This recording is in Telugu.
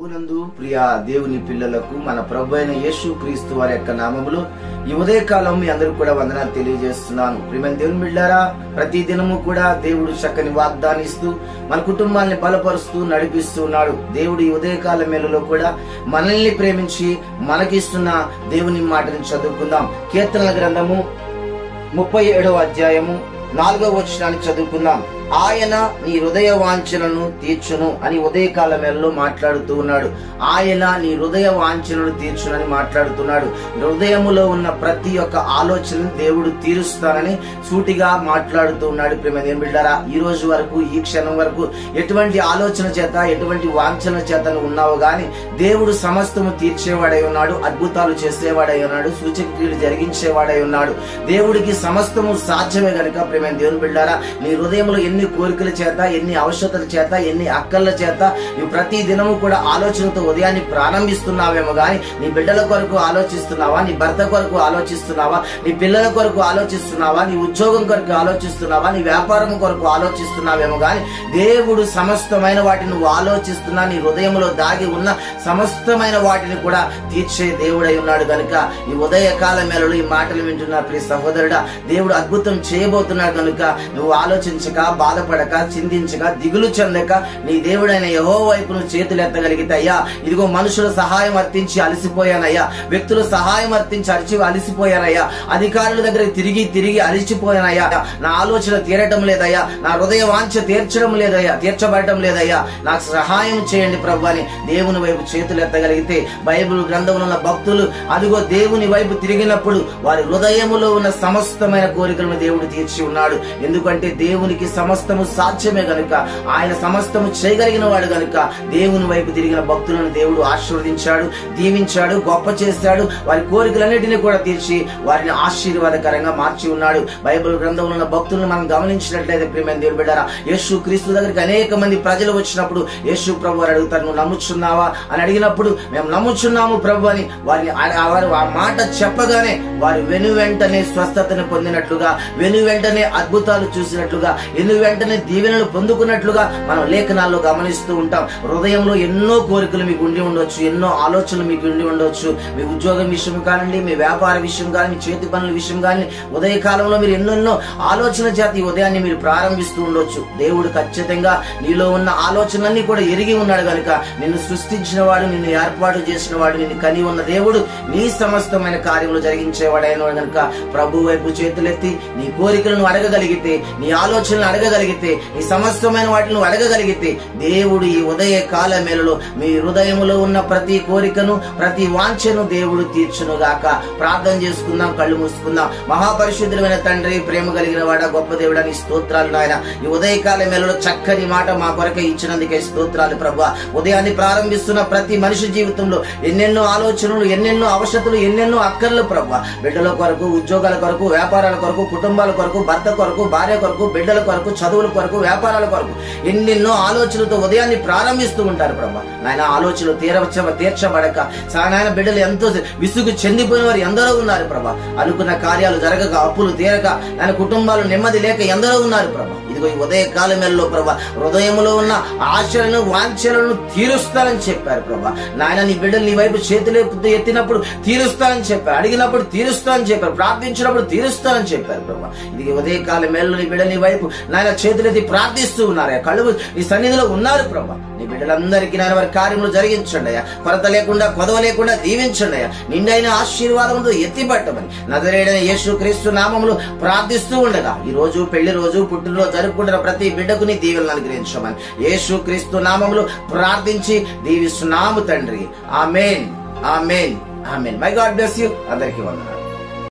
ప్రభునందు ప్రియ దేవుని పిల్లలకు మన ప్రభు అయిన యేసు క్రీస్తు వారి యొక్క నామములో ఈ ఉదయకాలం మీ అందరూ కూడా వందనాలు తెలియజేస్తున్నాను. ప్రియమైన దేవుని బిడ్డారా, ప్రతి దినము కూడా దేవుడు చక్కని వాగ్దానం ఇస్తూ మన కుటుంబాన్ని బలపరుస్తూ నడిపిస్తూ ఉన్నాడు. దేవుడు ఈ ఉదయకాల మేళలో కూడా మనల్ని ప్రేమించి మనకిస్తున్న దేవుని మాటని చదువుకుందాం. కీర్తనల గ్రంథము 37వ అధ్యాయము 4వ వచనాన్ని చదువుకుందాం. ఆయన నీ హృదయ వాంఛలను తీర్చును అని ఉదయకాల మేళలో మాట్లాడుతూ ఉన్నాడు. ఆయన నీ హృదయ వాంఛలను తీర్చును అని మాట్లాడుతున్నాడు. హృదయములో ఉన్న ప్రతి ఒక్క ఆలోచనను దేవుడు తీరుస్తానని సూటిగా మాట్లాడుతూ ఉన్నాడు. ప్రియమైన బిడ్డారా, ఈ రోజు వరకు ఈ క్షణం వరకు ఎటువంటి ఆలోచన చేత ఎటువంటి వాంఛన చేత ఉన్నావు గాని దేవుడు సమస్తము తీర్చేవాడై ఉన్నాడు. అద్భుతాలు చేసేవాడై ఉన్నాడు. సూచక క్రియలు జరిగించేవాడై ఉన్నాడు. దేవుడికి సమస్తము సాధ్యమే గనుక ప్రియమైన దేవుని బిడ్డారా, నీ హృదయంలో ఎన్ని కోరికల చేత, ఎన్ని అవసరతల చేత, ఎన్ని అక్కర్ల చేత నువ్వు ప్రతి దినము కూడా ఆలోచనతో ఉదయాన్ని ప్రారంభిస్తున్నావేమో గాని నీ బిడ్డల కొరకు ఆలోచిస్తున్నావా, నీ భర్త కొరకు ఆలోచిస్తున్నావా, నీ పిల్లల కొరకు ఆలోచిస్తున్నావా, నీ ఉద్యోగం కొరకు ఆలోచిస్తున్నావా, నీ వ్యాపారం కొరకు ఆలోచిస్తున్నావేమో గాని దేవుడు సమస్తమైన వాటిని నువ్వు ఆలోచిస్తున్నా, నీ హృదయంలో దాగి ఉన్న సమస్తమైన వాటిని కూడా తీర్చే దేవుడై ఉన్నాడు. కనుక ఈ ఉదయకాల మేళలో ఈ మాటలు వింటున్న ప్రియ సహోదరుడా, దేవుడు అద్భుతం చేయబోతున్నాడు. కనుక నువ్వు ఆలోచించక, బాధపడక, చింతించక, దిగులు చెందక నీ దేవుడైన యెహోవా వైపు నువ్వు చేతులు ఎత్తగలిగితే, అయ్యా ఇదిగో మనుషుల సహాయం అర్థించి అలసిపోయానయ్యా, వ్యక్తుల సహాయం అర్థించి అలసిపోయానయ్యా, అధికారుల దగ్గర తిరిగి అలసిపోయానయ్యా, నా ఆలోచన తీరటం లేదయ్యా, నా హృదయ వాంఛ తీర్చబడటం లేదయ్యా, నాకు సహాయం చేయండి ప్రభు అని దేవుని వైపు చేతులు ఎత్తగలిగితే, బైబిల్ గ్రంథంలో ఉన్న భక్తులు అదిగో దేవుని వైపు తిరిగినప్పుడు వారి హృదయములో ఉన్న సమస్తమైన కోరికలను దేవుడు తీర్చి ఉన్నాడు. ఎందుకంటే దేవునికి సమస్తము సాధ్యమే గనుక, ఆయన సమస్తము చేయగలిగిన వాడు గనుక దేవుని వైపు తిరిగిన భక్తులను దేవుడు ఆశీర్వదించాడు, దీవించాడు, గొప్ప చేశాడు. వారి కోరికలన్నిటినీ కూడా తీర్చి వారిని ఆశీర్వాదకరంగా మార్చి ఉన్నాడు. బైబిల్ గ్రంథంలో ఉన్న భక్తులను మనం గమనించినట్లయితే ప్రియమైన దేవుని బిడ్డారా, యేసు క్రీస్తు దగ్గరికి అనేక మంది ప్రజలు వచ్చినప్పుడు యేసు ప్రభు వారు అడుగుతారు, నువ్వు నమ్ముచున్నావా అని అడిగినప్పుడు మేము నమ్ముచున్నాము ప్రభు అని వారిని ఆ మాట చెప్పగానే వారు వెను వెంటనే స్వస్థతను పొందినట్లుగా, వెను వెంటనే అద్భుతాలు చూసినట్లుగా, వెంటనే దీవెనలు పొందుకున్నట్లుగా మనం లేఖనాల్లో గమనిస్తూ ఉంటాం. హృదయంలో ఎన్నో కోరికలు మీకు ఉండి ఉండవచ్చు, ఎన్నో ఆలోచనలు మీకు ఉండి ఉండవచ్చు. మీ ఉద్యోగం విషయం కానివ్వండి, మీ వ్యాపార విషయం కానీ, మీ చేతి పనుల విషయం కానీ, ఉదయకాలంలో మీరు ఎన్నెన్నో ఆలోచన చేత ఈ ఉదయాన్ని మీరు ప్రారంభిస్తూ ఉండొచ్చు. దేవుడు ఖచ్చితంగా నీలో ఉన్న ఆలోచనలన్నీ కూడా ఎరిగి ఉన్నాడు కనుక నిన్ను సృష్టించిన వాడు, నిన్ను ఏర్పాటు చేసిన వాడు, నిన్ను కని ఉన్న దేవుడు నీ సమస్తమైన కార్యములు జరిగించేవాడైన కనుక ప్రభు వైపు చేతులెత్తి నీ కోరికలను అడగగలిగితే, నీ ఆలోచనలు అడగగలిగితే, నీ సమస్తమైన వాటిని అడగగలిగితే దేవుడు ఈ ఉదయ కాల మేళలో మీ హృదయములో ఉన్న ప్రతి కోరికను, ప్రతి వాంఛను దేవుడు తీర్చునుగాక. ప్రార్థన చేసుకుందాం, కళ్ళు మూసుకుందాం. మహాపరిశుద్ధులైన తండ్రి, ప్రేమ కలిగిన వాడ, గొప్ప దేవుడని స్తోత్రాలు నాయన. ఈ ఉదయకాల మేళలో చక్కని మాట మా కొరకే ఇచ్చినందుకే స్తోత్రాలు ప్రభువా. ఉదయాన్ని ప్రారంభిస్తున్న ప్రతి మనిషి జీవితంలో ఎన్నెన్నో ఆలోచనలు, ఎన్నెన్నో అవసరతలు, ఎన్నెన్నో అక్కర్లు ప్రభువా. బిడ్డల కొరకు, ఉద్యోగాల కొరకు, వ్యాపారాల కొరకు, కుటుంబాల కొరకు, భర్త కొరకు, భార్య కొరకు, బిడ్డల కొరకు, చదువుల కొరకు, వ్యాపారాల కొరకు ఎన్నెన్నో ఆలోచనలతో ఉదయాన్ని ప్రారంభిస్తూ ఉంటారు ప్రభా. నాయన ఆలోచనలు తీర్చబడక నాయన బిడ్డలు ఎంతో విసుగు చెందిపోయిన వారు ఎందరో ఉన్నారు ప్రభా. అనుకున్న కార్యాలు జరగక, అప్పులు తీరక, ఆయన కుటుంబాలు నెమ్మది లేక ఎందరో ఉన్నారు ప్రభా. ఇదిగో ఈ ఉదయ కాలమేళలో ప్రభా, హృదయంలో ఉన్న ఆశలను, వాంఛలను తీరుస్తానని చెప్పారు ప్రభా. నాయన నీ బిడ్డలు నీ వైపు చేతులు ఎత్తినప్పుడు తీరుస్తానని చెప్పారు, అడిగినప్పుడు తీరుస్తానని చెప్పారు, ప్రార్థించినప్పుడు తీరుస్తానని చెప్పారు ప్రభా. ఇది ఉదయ కాలమేళలో నీ బిడ్డలు నీ వైపు నాయన చేతులెత్తి ప్రార్థిస్తూ ఉన్నారు. కళ్ళు నీ సన్నిధిలో ఉన్నారు ప్రభా. నీ బిడ్డలందరికీ నాయన వారి కార్యములు జరిగించండి అయ్యా. కొరత లేకుండా, కొదవ లేకుండా దీవించండి అయ్యా. నిండైన ఆశీర్వాదములతో ఎత్తిపట్టమని నజరేయుడైన యేసు క్రీస్తు నామములో ప్రార్థిస్తూ ఉండగా ఈ రోజు పెళ్లి రోజు, పుట్టినరోజు జరుపుకుంటున్న ప్రతి బిడ్డకు నీ దీవెనలు అనుగ్రహించమని యేసు క్రీస్తు నామములో ప్రార్థించి దీవిస్తున్నాము తండ్రి. Amen, amen, amen. My God bless you. అందరికీ వందనాలు.